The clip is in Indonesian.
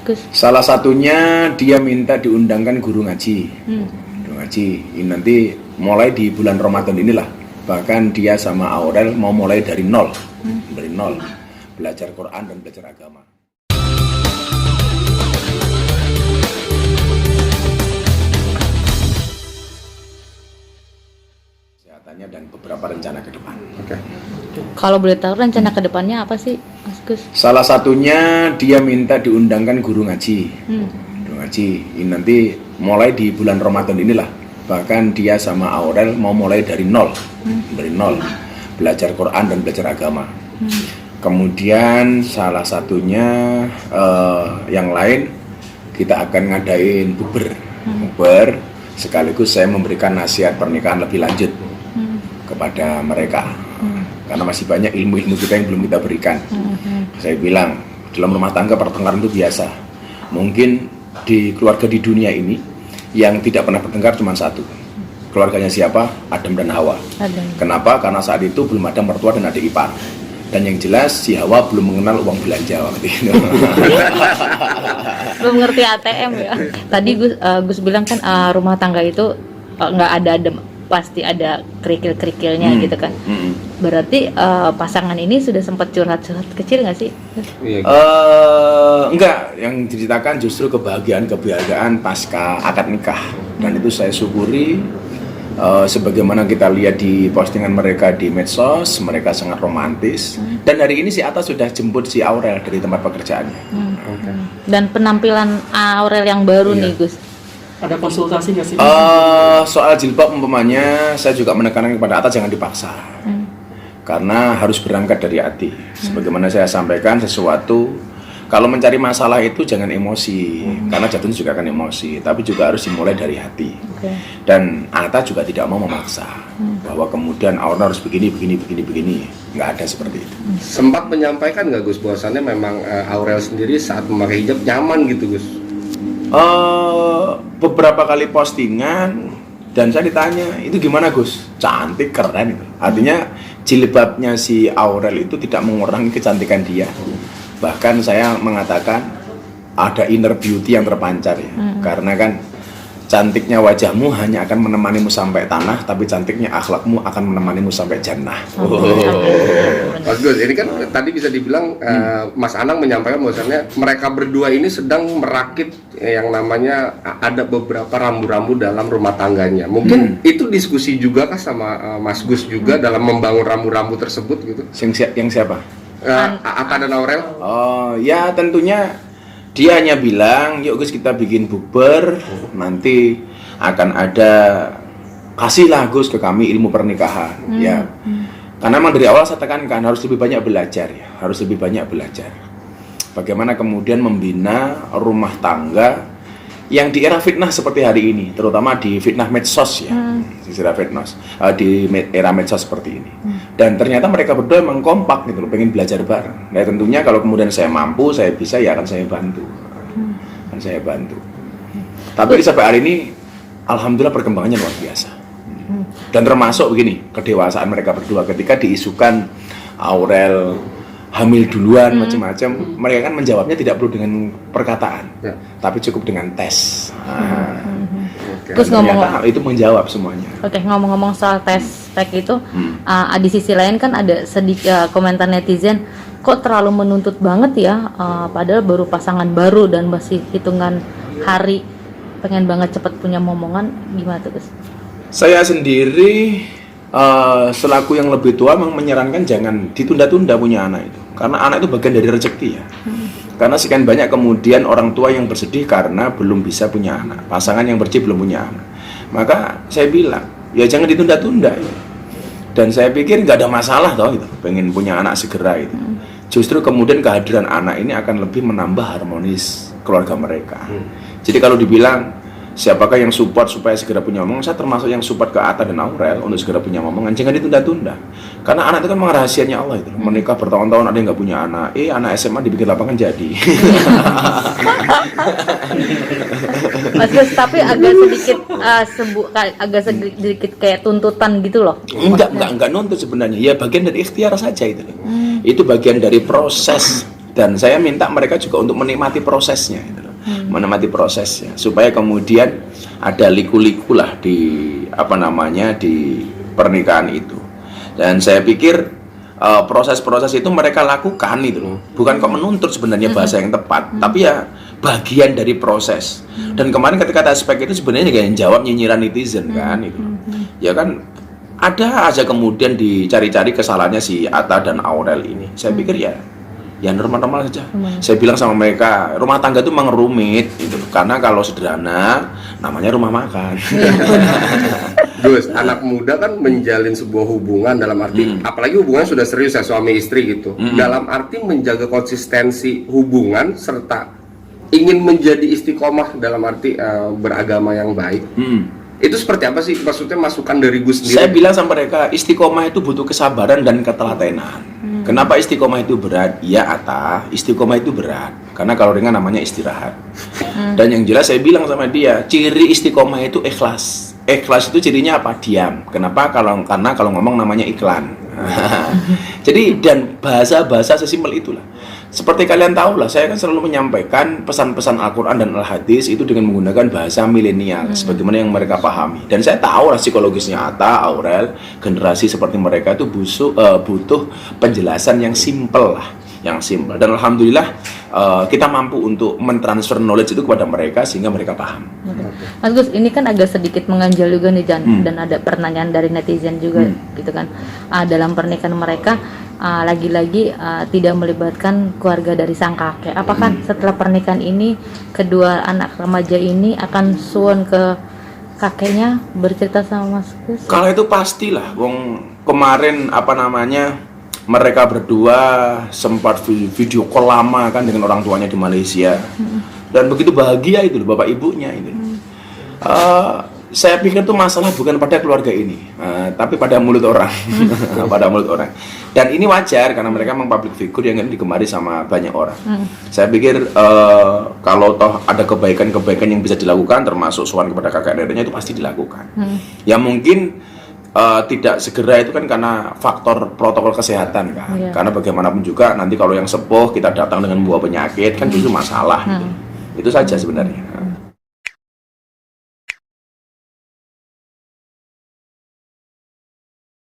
Gus? Salah satunya dia minta diundangkan guru ngaji. Guru ngaji. Ini nanti mulai di bulan Ramadan inilah. Bahkan dia sama Aurel mau mulai dari nol. Dari nol. Belajar Quran dan belajar agama. Kesehatannya dan beberapa rencana ke depan. Oke. Kalau boleh tahu rencana kedepannya apa sih, Mas Gus? Salah satunya dia minta diundangkan guru ngaji. Guru ngaji. Ini nanti mulai di bulan Ramadan inilah. Bahkan dia sama Aurel mau mulai dari nol. Dari nol. Belajar Quran dan belajar agama. Kemudian salah satunya yang lain kita akan ngadain bukber. Sekaligus saya memberikan nasihat pernikahan lebih lanjut kepada mereka. Karena masih banyak ilmu-ilmu kita yang belum kita berikan. Saya bilang, dalam rumah tangga pertengkaran itu biasa. Mungkin di keluarga di dunia ini yang tidak pernah bertengkar cuma satu. Keluarganya siapa? Adam dan Hawa. Kenapa? Karena saat itu belum ada mertua dan adik ipar. Dan yang jelas si Hawa belum mengenal uang belanja waktu itu. Belum ngerti ATM ya. Tadi Gus bilang kan rumah tangga itu nggak ada pasti ada kerikil-kerikilnya gitu kan. Berarti pasangan ini sudah sempat curhat-curhat kecil nggak sih? Enggak, yang diceritakan justru kebahagiaan pasca akad nikah. Dan itu saya syukuri. Sebagaimana kita lihat di postingan mereka di medsos, mereka sangat romantis. Dan hari ini si Atta sudah jemput si Aurel dari tempat pekerjaannya. Dan penampilan Aurel yang baru nih Gus. Ada konsultasi nggak sih? Soal jilbab umpamanya, saya juga menekankan kepada Atta jangan dipaksa. Karena harus berangkat dari hati. Sebagaimana saya sampaikan, sesuatu kalau mencari masalah itu jangan emosi, karena jatuhnya juga akan emosi, tapi juga harus dimulai dari hati. Dan Atta juga tidak mau memaksa bahwa kemudian Aurel harus begini, nggak ada seperti itu. Sempat menyampaikan nggak Gus bahwasannya memang Aurel sendiri saat memakai hijab nyaman gitu Gus? Beberapa kali postingan dan saya ditanya itu gimana Gus, cantik keren itu. Artinya jilbabnya si Aurel itu tidak mengurangi kecantikan dia. Bahkan saya mengatakan ada inner beauty yang terpancar ya. Karena kan cantiknya wajahmu hanya akan menemanimu sampai tanah, tapi cantiknya akhlakmu akan menemanimu sampai jannah. Mas Gus, ini kan tadi bisa dibilang Mas Anang menyampaikan bahwasannya mereka berdua ini sedang merakit yang namanya ada beberapa rambu-rambu dalam rumah tangganya. Mungkin itu diskusi juga kah sama Mas Gus juga dalam membangun rambu-rambu tersebut gitu? Yang siapa? Atta dan Aurel? Oh ya, tentunya dia hanya bilang yuk Gus kita bikin bukber, nanti akan ada kasihlah Gus ke kami ilmu pernikahan. Ya, karena memang dari awal saya tekankan harus lebih banyak belajar ya, harus lebih banyak belajar bagaimana kemudian membina rumah tangga yang di era fitnah seperti hari ini, terutama di fitnah medsos ya, di era medsos seperti ini. Dan ternyata mereka berdua memang kompak gitu loh, pengen belajar bareng. Nah tentunya kalau kemudian saya mampu, saya bisa ya akan saya bantu, Tapi sampai hari ini, alhamdulillah perkembangannya luar biasa. Dan termasuk begini, kedewasaan mereka berdua ketika diisukan Aurel hamil duluan macam-macam, mereka kan menjawabnya tidak perlu dengan perkataan, tapi cukup dengan tes. Terus ngomong itu menjawab semuanya. Oke, ngomong-ngomong soal tes pack itu, di sisi lain kan ada sedikit komentar netizen, kok terlalu menuntut banget ya, padahal baru pasangan baru dan masih hitungan hari, pengen banget cepet punya momongan, gimana tuh Gus? Saya sendiri selaku yang lebih tua memang menyarankan jangan ditunda-tunda punya anak itu, karena anak itu bagian dari rezeki ya. Karena sekian banyak kemudian orang tua yang bersedih karena belum bisa punya anak, pasangan yang bersedih belum punya anak. Maka saya bilang ya jangan ditunda-tunda ya. Dan saya pikir nggak ada masalah toh gitu, pengen punya anak segera itu. Justru kemudian kehadiran anak ini akan lebih menambah harmonis keluarga mereka. Jadi kalau dibilang siapakah yang support supaya segera punya omongan, saya termasuk yang support ke Atta dan Aurel untuk segera punya omongan, jangan ditunda-tunda. Karena anak itu kan memang rahasianya Allah itu. Menikah bertahun-tahun ada yang nggak punya anak, anak SMA dibikin lapangan jadi. Mas Gus, tapi agak sedikit kayak tuntutan gitu loh. Enggak nuntut sebenarnya. Ya bagian dari ikhtiar saja itu. Itu bagian dari proses Dan saya minta mereka juga untuk menikmati prosesnya gitu loh. Menikmati prosesnya supaya kemudian ada liku-liku lah di di pernikahan itu. Dan saya pikir proses-proses itu mereka lakukan itu loh. Bukan kok menuntut sebenarnya bahasa yang tepat, tapi ya bagian dari proses. Dan kemarin ketika aspek itu sebenarnya yang jawab nyinyiran netizen kan itu. Ya kan ada aja kemudian dicari-cari kesalahannya si Atta dan Aurel ini. Saya pikir ya normal-normal saja. Saya bilang sama mereka, rumah tangga itu memang rumit gitu. Karena kalau sederhana namanya rumah makan. Gus, anak muda kan menjalin sebuah hubungan dalam arti apalagi hubungan sudah serius ya suami istri gitu. Dalam arti menjaga konsistensi hubungan serta ingin menjadi istiqomah dalam arti beragama yang baik. Itu seperti apa sih? Maksudnya masukan dari Gus sendiri? Saya bilang sama mereka, istiqomah itu butuh kesabaran dan ketelatenan. Kenapa istiqomah itu berat? Ya Atta, istiqomah itu berat. Karena kalau ringan namanya istirahat. Dan yang jelas saya bilang sama dia, ciri istiqomah itu ikhlas. Ikhlas itu cirinya apa? Diam. Kenapa? Karena kalau ngomong namanya iklan. Jadi dan bahasa-bahasa sesimpel itulah. Seperti kalian tahu lah, saya kan selalu menyampaikan pesan-pesan Al-Quran dan Al-Hadis itu dengan menggunakan bahasa milenial, sebagaimana yang mereka pahami. Dan saya tahu lah psikologisnya Atta, Aurel, generasi seperti mereka itu butuh penjelasan yang simpel lah, yang simpel. Dan alhamdulillah kita mampu untuk mentransfer knowledge itu kepada mereka sehingga mereka paham. Mas Gus, ini kan agak sedikit mengganjal juga nih Jan, dan ada pertanyaan dari netizen juga gitu kan. Dalam pernikahan mereka lagi-lagi tidak melibatkan keluarga dari sang kakek. Apakah setelah pernikahan ini kedua anak remaja ini akan suun ke kakeknya bercerita sama Mas Gus? Kalau itu pastilah, wong kemarin mereka berdua sempat video call lama kan dengan orang tuanya di Malaysia. Dan begitu bahagia itu bapak ibunya itu. Saya pikir itu masalah bukan pada keluarga ini, tapi pada mulut orang. Pada mulut orang. Dan ini wajar karena mereka memang public figure yang digemari sama banyak orang. Saya pikir kalau toh ada kebaikan-kebaikan yang bisa dilakukan, termasuk sowan kepada kakak neneknya itu pasti dilakukan. Ya mungkin tidak segera itu kan karena faktor protokol kesehatan kan. Karena bagaimanapun juga nanti kalau yang sepuh kita datang dengan membawa penyakit kan justru masalah gitu. Itu saja sebenarnya.